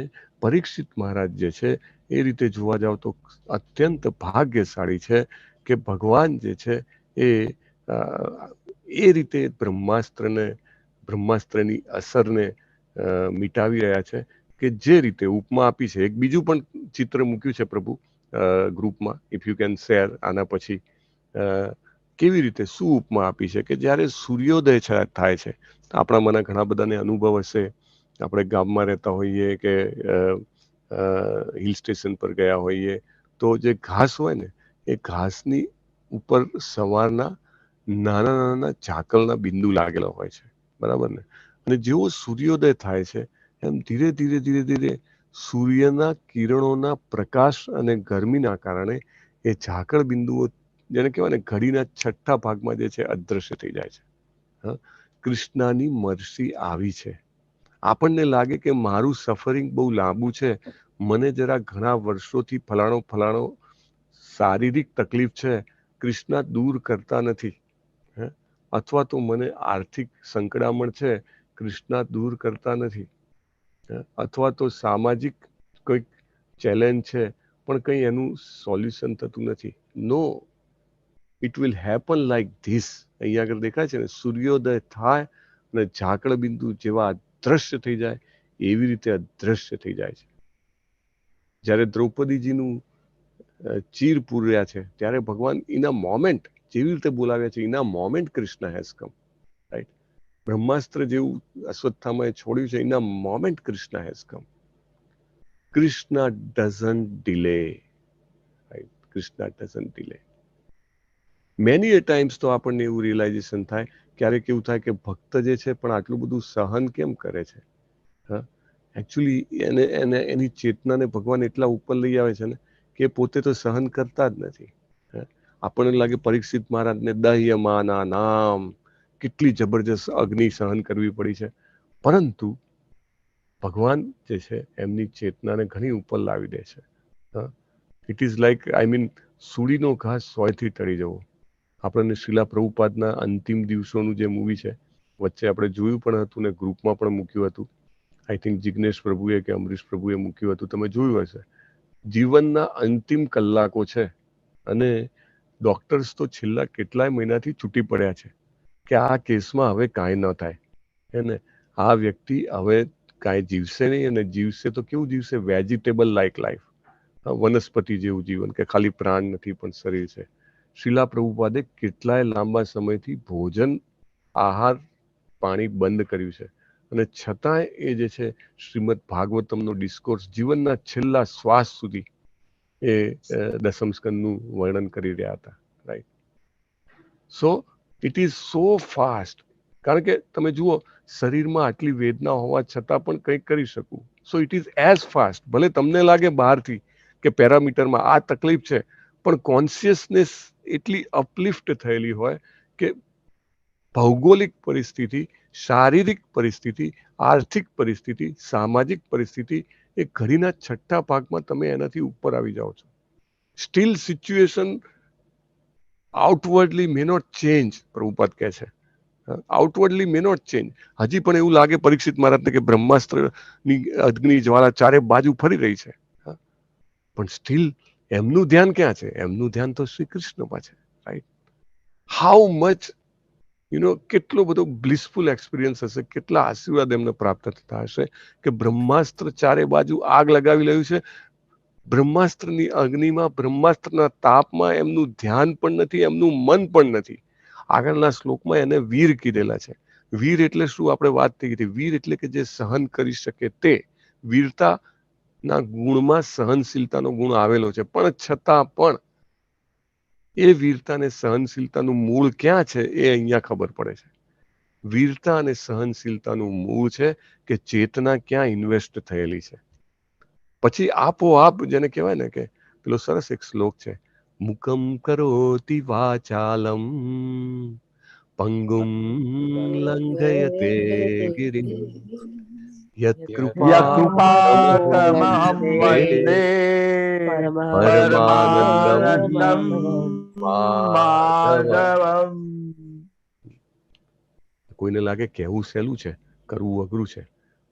પરીક્ષિત મહારાજ જે છે એ રીતે જોવા જાવ તો અત્યંત ભાગ્યશાળી છે કે ભગવાન જે છે એ રીતે બ્રહ્માસ્ત્રની અસરને મિટાવી રહ્યા છે કે જે રીતે ઉપમા આપી છે. એક બીજું પણ ચિત્ર મૂક્યું છે પ્રભુ ગ્રુપમાં, ઇફ યુ કેન શેર આના પછી કેવી રીતે શું ઉપમા આપી છે કે જ્યારે સૂર્યોદય થાય છે, આપણા મને ઘણા બધાને અનુભવ હશે, આપણે ગામમાં રહેતા હોઈએ કે હિલ સ્ટેશન પર ગયા હોઈએ તો જે ઘાસ હોય ને એ ઘાસની ઉપર સવારના નાના નાના ઝાકળના બિંદુ લાગેલા હોય છે, બરાબર ને? અને જેવો સૂર્યોદય થાય છે એમ ધીરે ધીરે ધીરે ધીરે સૂર્યના કિરણોના પ્રકાશ અને ગરમીના કારણે એ ઝાકળ બિંદુઓ જેને કહેવાય ને ઘડીના છઠ્ઠા ભાગમાં જે છે અદૃશ્ય થઈ જાય છે. કૃષ્ણની મરસી આવી છે. આપણને લાગે કે મારું સફરિંગ બહુ લાંબુ છે, મને જરા ઘણા વર્ષોથી ફલાણો શારીરિક તકલીફ છે, કૃષ્ણ દૂર કરતા નથી. અથવા તો મને આર્થિક સંકળામણ છે, કૃષ્ણ દૂર કરતા નથી. અથવા તો સામાજિક કોઈક ચેલેન્જ છે પણ કંઈ એનું સોલ્યુશન થતું નથી. No, it will happen like this. અહીંયા આગળ દેખાય છે ને, સૂર્યોદય થાય અને ઝાકળ બિંદુ જેવા અદ્રશ્ય થઈ જાય એવી રીતે અદ્રશ્ય થઈ જાય છે. જ્યારે દ્રૌપદીજીનું ચીર પૂર્યા છે ત્યારે ભગવાન ઇના મોમેન્ટ જેવી રીતે બોલાવ્યા છે, in a moment Krishna has come, right? બ્રહ્માસ્ત્ર જેવું અશ્વત્થામાએ છોડ્યું છે, in a moment Krishna has come. Krishna doesn't delay, right? Krishna doesn't delay. Many a times તો આપણને એવું રિયલાઇઝેશન થાય, ક્યારેક એવું થાય કે ભક્ત જે છે પણ આટલું બધું સહન કેમ કરે છે? એકચ્યુઅલી એની ચેતનાને ભગવાન એટલા ઉપર લઈ આવે છે ને કે પોતે તો સહન કરતા જ નથી. આપણને લાગે પરીક્ષિત મહારાજને દહ્યમાના નામ, કેટલી જબરજસ્ત અગ્નિ સહન કરવી પડી છે, પરંતુ ભગવાન જે છે એમની ચેતનાને ઘણી ઉપર લાવી દે છે. It is like, I mean, સૂડીનો ઘાસ સોયથી ટળી જવો. આપણને શિલા પ્રભુપાદના અંતિમ દિવસોનું જે મૂવી છે વચ્ચે આપણે જોયું પણ હતું ને ગ્રુપમાં પણ મૂક્યું હતું. આઈ થિંક જિગ્નેશ પ્રભુએ કે અમરીશ પ્રભુએ મૂક્યું હતું, તમે જોયું હશે. જીવનના અંતિમ કલાકો છે અને ડોક્ટર્સ તો છેલ્લા કેટલાય મહિનાથી છૂટી પડ્યા છે કે આ કેસમાં હવે કાંઈ ન થાય, એને આ વ્યક્તિ હવે કાંઈ જીવશે નહીં, અને જીવશે તો કેવું જીવશે? વેજીટેબલ લાઈક લાઈફ, વનસ્પતિ જેવું જીવન, કે ખાલી પ્રાણ નથી પણ શરીર છે. શિલા પ્રભુપાદે કેટલાય લાંબા સમયથી ભોજન, આહાર, પાણી બંધ કર્યું છે, અને છતાંય એ જે છે શ્રીમદ ભાગવતમનો ડિસ્કોર્સ જીવનના છેલ્લા શ્વાસ સુધી એ દસમ સ્કંદનું વર્ણન કરી રહ્યા હતા, right? So it is so fast. કારણ કે તમે જુઓ, શરીરમાં આટલી વેદના હોવા છતાં પણ કંઈક કરી શકું. So it is as fast. ભલે તમને લાગે બહારથી કે પેરામીટરમાં આ તકલીફ છે, પણ કોન્શિયસનેસ એટલી અપલિફ્ટ થયેલી હોય કે ભૌગોલિક પરિસ્થિતિ, શારીરિક પરિસ્થિતિ, આર્થિક પરિસ્થિતિ, સામાજિક પરિસ્થિતિ, એ ઘડીના છઠ્ઠા ભાગમાં તમે એનાથી ઉપર આવી જાઓ છો. Still situation outwardly may not change, Prabhupada કહે છે. Outwardly may not change. હજી પણ એવું લાગે પરીક્ષિત મહારાજને કે બ્રહ્માસ્ત્રની અગ્નિ જ્વાળા ચારે બાજુ ફરી રહી છે, પણ સ્ટીલ એમનું ધ્યાન ક્યાં છે? એમનું ધ્યાન તો શ્રી કૃષ્ણમાં છે, રાઈટ? હાઉ મચ કેટલો બધો બ્લિસફુલ એક્સપિરિયન્સ હશે, કેટલા આશીર્વાદ એમને પ્રાપ્ત થતા હશે કે બ્રહ્માસ્ત્ર ચારે બાજુ આગ લગાવી રહ્યું છે. બ્રહ્માસ્ત્રની અગ્નિમાં, બ્રહ્માસ્ત્રના તાપમાં એમનું ધ્યાન પણ નથી, એમનું મન પણ નથી. આગળના શ્લોકમાં એને વીર કીધેલા છે. વીર એટલે શું? આપણે વાત થઈ હતી. વીર એટલે કે જે સહન કરી શકે તે. વીરતાના ગુણમાં સહનશીલતાનો ગુણ આવેલો છે, પણ છતાં પણ એ વીરતા અને સહનશીલતાનું મૂળ ક્યાં છે એ અહીંયા ખબર પડે છે. વીરતા અને સહનશીલતાનું મૂળ છે કે ચેતના ક્યાં ઇન્વેસ્ટ થયેલી છે. પછી આપોઆપ, જેને કહેવાય ને કે પેલો સરસ એક શ્લોક છે, મુકમ કરોતિ વાચાલમ પંગુમ લંઘયતે ગિરિમ યત કૃપાતમહં વંદે પરમાનંદમ માધવમ. કોઈને લાગે કહેવું સહેલું છે, કરવું અઘરું છે,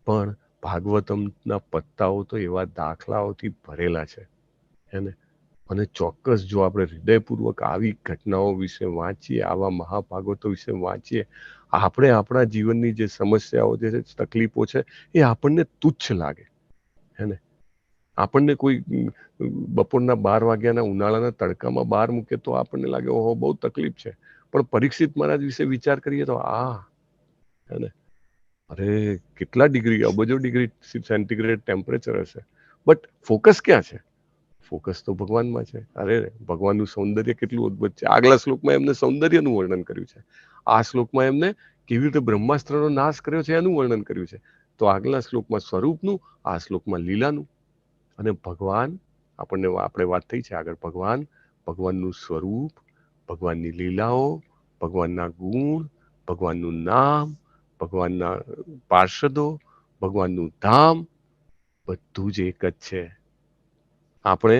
પણ ભાગવતમના પત્તાઓ તો એવા દાખલાઓથી ભરેલા છે, હેને? અને ચોક્કસ જો આપણે હૃદયપૂર્વક આવી ઘટનાઓ વિશે વાંચીએ, આવા મહાભાગવતો વિશે વાંચીએ, આપણે આપણા જીવનની જે સમસ્યાઓ, જે તકલીફો છે, એ આપણને તુચ્છ લાગે, હેને? આપણને કોઈ બપોરના 12 વાગ્યાના ઉનાળાના તડકામાં બહાર મૂકે તો આપણને લાગે ઓહો બહુ તકલીફ છે, પણ પરીક્ષિત મહારાજ વિશે વિચાર કરીએ તો હે ને, અરે કેટલા ડિગ્રી, અબજો ડિગ્રી સેન્ટીગ્રેડ ટેમ્પરેચર હશે, બટ ફોકસ ક્યાં છે? ફોકસ તો ભગવાનમાં છે. અરે ભગવાનનું સૌંદર્ય કેટલું અદ્ભુત છે. આગલા શ્લોકમાં એમને સૌંદર્યનું વર્ણન કર્યું છે, આ શ્લોકમાં એમને કેવી રીતે બ્રહ્માસ્ત્રનો નાશ કર્યો છે એનું વર્ણન કર્યું છે. તો આગલા શ્લોકમાં સ્વરૂપનું, આ શ્લોકમાં લીલાનું. અને ભગવાન, આપણે વાત થઈ છે આગળ, ભગવાનનું સ્વરૂપ, ભગવાનની લીલાઓ, ભગવાનના ગુણ, ભગવાનનું નામ, ભગવાનના પાર્ષદો, ભગવાનનું ધામ, બધું જ એક જ છે. આપણે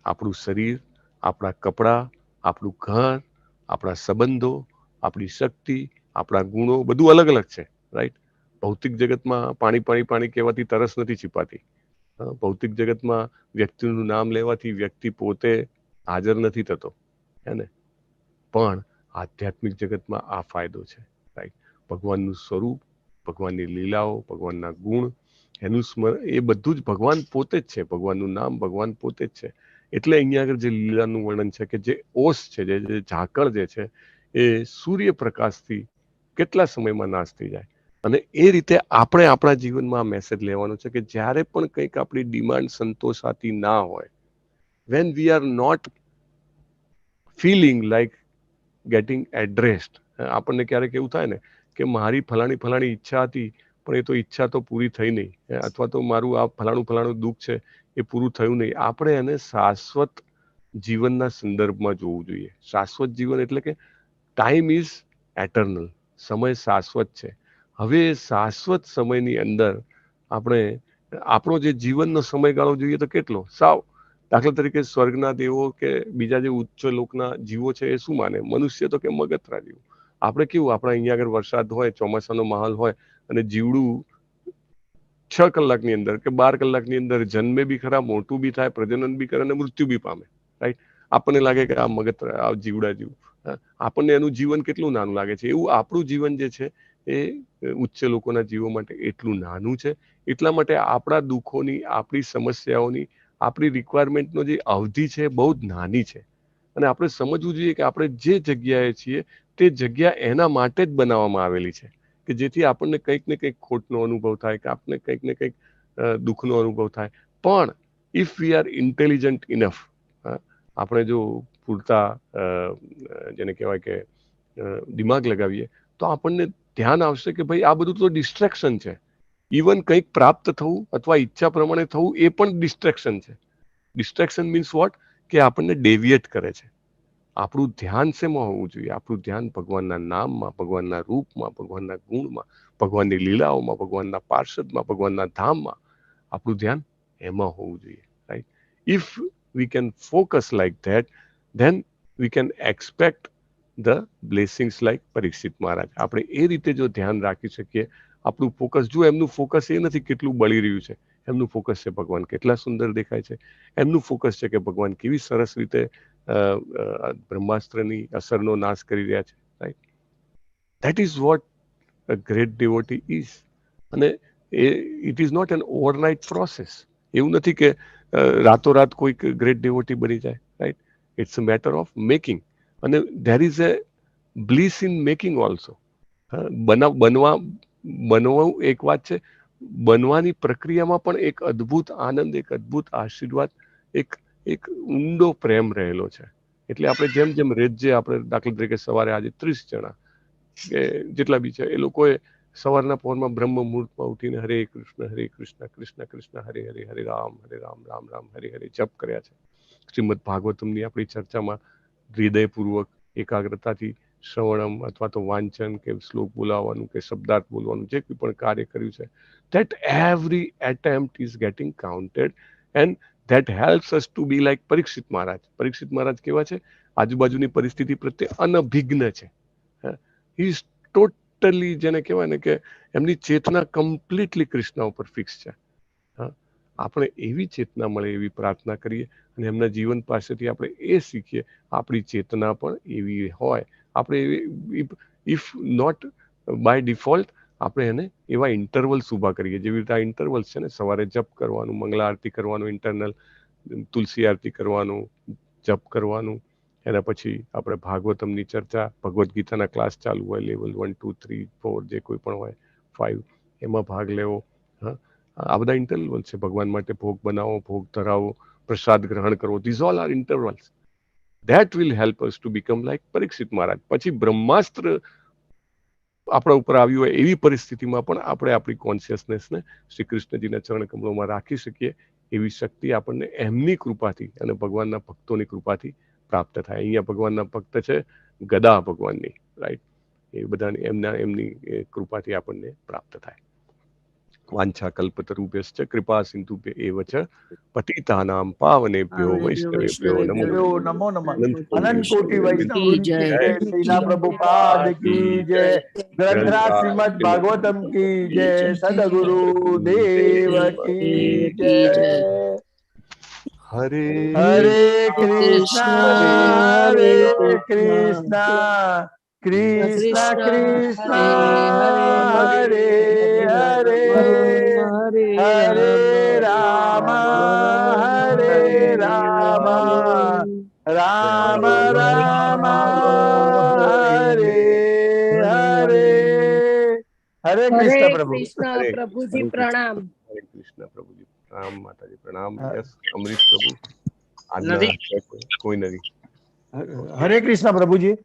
આપણું શરીર, આપણા કપડાં, આપણું ઘર, આપણા સંબંધો, આપણી શક્તિ, આપણા ગુણો બધું અલગ અલગ છે, રાઈટ? ભૌતિક જગતમાં પાણી કહેવાથી તરસ નથી છીપાતી. ભૌતિક જગતમાં વ્યક્તિનું નામ લેવાથી વ્યક્તિ પોતે હાજર નથી થતો, હે ને? પણ આધ્યાત્મિક જગતમાં આ ફાયદો છે, રાઈટ? ભગવાનનું સ્વરૂપ, ભગવાનની લીલાઓ, ભગવાનના ગુણ, એનું સ્મરણ, એ બધું જ ભગવાન પોતે જ છે. ભગવાનનું નામ ભગવાન પોતે જ છે. એટલે અહીંયા આગળ જે લીલાનું વર્ણન છે કે જે ઓસ છે, જે ઝાકળ જે છે એ સૂર્યપ્રકાશથી કેટલા સમયમાં નાશ થઈ જાય. અને એ રીતે આપણે આપણા જીવનમાં આ મેસેજ લેવાનો છે કે જ્યારે પણ કંઈક આપણી ડિમાન્ડ સંતોષાતી ના હોય, when we are not feeling like getting addressed, આપણને ક્યારેક એવું થાય ને કે મારી ફલાણી ઈચ્છા હતી પણ એ તો ઈચ્છા તો પૂરી થઈ નહીં, અથવા તો મારું આ ફલાણું દુઃખ છે એ પૂરું થયું નહીં. આપણે એને શાશ્વત જીવનના સંદર્ભમાં જોવું જોઈએ. શાશ્વત જીવન એટલે કે ટાઈમ ઇઝ એટર્નલ, સમય શાશ્વત છે. હવે શાશ્વત સમયની અંદર આપણે આપણો જે જીવનનો સમયગાળો જોઈએ તો કેટલો, સાવ દાખલા તરીકે સ્વર્ગના દેવો કે બીજા જે ઉચ્ચ લોકના જીવો છે એ શું માને? મનુષ્ય તો કે મગતરા જેવું. આપણે કેવું, આપણા અહીંયા આગળ વરસાદ હોય, ચોમાસાનો માહોલ હોય અને જીવડું 6 કલાકની અંદર કે 12 કલાકની અંદર જન્મે બી ખરા, મોટું બી થાય, પ્રજનન બી કરે અને મૃત્યુ બી પામે, રાઈટ? આપણને લાગે કે આ મગતરા, આ જીવડા જેવું, આપણને એનું જીવન કેટલું નાનું લાગે છે. એવું આપણું જીવન જે છે એ ઉચ્ચ લોકોના જીવો માટે એટલું નાનું છે. એટલા માટે આપણા દુઃખોની, આપણી સમસ્યાઓની, આપણી રિક્વાયરમેન્ટનો જે અવધિ છે બહુ જ નાની છે. અને આપણે સમજવું જોઈએ કે આપણે જે જગ્યાએ છીએ તે જગ્યા એના માટે જ બનાવવામાં આવેલી છે કે જેથી આપણને કંઈક ને કંઈક ખોટનો અનુભવ થાય, કે આપણને કંઈક ને કંઈક દુઃખનો અનુભવ થાય. પણ if we are intelligent enough, આપણે જો પૂરતા જેને કહેવાય કે દિમાગ લગાવીએ તો આપણને ધ્યાન આવશે કે ભાઈ આ બધું તો ડિસ્ટ્રેક્શન છે. ઇવન કંઈક પ્રાપ્ત થવું અથવા ઈચ્છા પ્રમાણે થવું એ પણ ડિસ્ટ્રેક્શન છે. Destruction means what? કે આપણને ડેવિએટ કરે છે. આપણું ધ્યાન શેમાં હોવું જોઈએ? આપણું ધ્યાન ભગવાનના નામમાં, ભગવાનના રૂપમાં, ભગવાનના ગુણમાં, ભગવાનની લીલાઓમાં, ભગવાનના પાર્ષદમાં, ભગવાનના ધામમાં, આપણું ધ્યાન એમાં હોવું જોઈએ, right? If we can focus like that, then we can expect the blessings like Parikshit Maharaj. આપણે એ રીતે જો ધ્યાન રાખી શકીએ, આપણું ફોકસ, જો એમનું ફોકસ એ નથી કેટલું બળી રહ્યું છે, એમનું ફોકસ છે ભગવાન કેટલા સુંદર દેખાય છે, એમનું ફોકસ છે કે ભગવાન કેવી સરસ રીતે બ્રહ્માસ્ત્રની અસરનો નાશ કરી રહ્યા છે, right? That is what a great devotee is. અને it is not an overnight process. એવું નથી કે રાતોરાત કોઈક ગ્રેટ ડિવોટી બની જાય, right? It's a matter of making. And there is a bliss in making also. બનવું એક વાત છે, બનવાની પ્રક્રિયામાં પણ એક અદ્ભુત આનંદ, એક અદ્ભુત આશીર્વાદ, એક ઊંડો પ્રેમ રહેલો છે. એટલે આપણે જેમ જેમ જે આપણે દાખલા તરીકે સવારે આજે 30 જણા કે જેટલા બી છે એ લોકોએ સવારના પહોરમાં બ્રહ્મ મુહૂર્તમાં ઉઠીને હરે કૃષ્ણ કૃષ્ણ કૃષ્ણ હરે હરે, હરે રામ રામ રામ હરે હરે જપ કર્યા છે. શ્રીમદ ભાગવતમની આપણી ચર્ચામાં હૃદયપૂર્વક એકાગ્રતાથી શ્રવણમ અથવા તો વાંચન કે શ્લોક બોલાવવાનું કે શબ્દાર્થ બોલવાનું જે કોઈ પણ કાર્ય કર્યું છે, that every attempt is getting counted and that helps us to be like Parikshit મહારાજ. પરીક્ષિત મહારાજ કેવા છે? આજુબાજુની પરિસ્થિતિ પ્રત્યે અનભિજ્ઞ છે. હી ઇઝ ટોટલી, જેને કહેવાય ને કે એમની ચેતના કમ્પ્લીટલી કૃષ્ણ ઉપર ફિક્સ છે. આપણે એવી ચેતના મળે એવી પ્રાર્થના કરીએ અને એમના જીવન પાસેથી આપણે એ શીખીએ આપણી ચેતના પણ એવી હોય. આપણે ઇફ નોટ બાય ડિફોલ્ટ આપણે એને એવા ઇન્ટરવલ્સ ઊભા કરીએ. જેવી રીતે આ ઇન્ટરવલ્સ છે ને, સવારે જપ કરવાનું, મંગળા આરતી કરવાનું, ઇન્ટરનલ તુલસી આરતી કરવાનું, જપ કરવાનું, એના પછી આપણે ભાગવતમની ચર્ચા, ભગવદ્ ગીતાના ક્લાસ ચાલુ હોય, લેવલ 1, 2, 3, 4 જે કોઈ પણ હોય, 5 એમાં ભાગ લેવો. હા, આ બધા ઇન્ટરવલ છે. ભગવાન માટે ભોગ બનાવો, ભોગ ધરાવો, પ્રસાદ ગ્રહણ કરવો. These all are intervals. That will help us to become like Parikshit Maharaj. પછી બ્રહ્માસ્ત્ર આપણા ઉપર આવ્યું હોય એવી પરિસ્થિતિમાં પણ આપણે આપણી કોન્શિયસનેસને શ્રી કૃષ્ણજીના ચરણ કમળોમાં રાખી શકીએ. એવી શક્તિ આપણને એમની કૃપાથી અને ભગવાનના ભક્તોની કૃપાથી પ્રાપ્ત થાય. અહીંયા ભગવાનના ભક્ત છે ગદા ભગવાનની, રાઈટ? એ બધાની એમની કૃપાથી આપણને પ્રાપ્ત થાય. વાંછા કલ્પતરુભ્યશ્ચ કૃપા સિંધુભ્ય એવ ચ પતિતાનામ પાવનેભ્યો વૈષ્ણવેભ્યો નમો નમઃ. અનંત કોટી વૈષ્ણવ વૃંદ કી જય. શ્રીલા પ્રભુપાદ કી જય. ગ્રંથરાજ શ્રીમદ ભાગવતમ કી જય. સદગુરુ દેવ કી જય. હરે હરે કૃષ્ણ હરે કૃષ્ણ કૃષ્ણ કૃષ્ણ હરે હરે હરે રામ હરે રામ રામ રામ હરે હરે. હરે કૃષ્ણ પ્રભુ. પ્રભુજી પ્રણામ. હરે કૃષ્ણ પ્રભુજી પ્રણામ. માતાજી પ્રણામ. યસ અમરીશ પ્રભુ આજના કોઈ નથી. હરે કૃષ્ણ પ્રભુજી.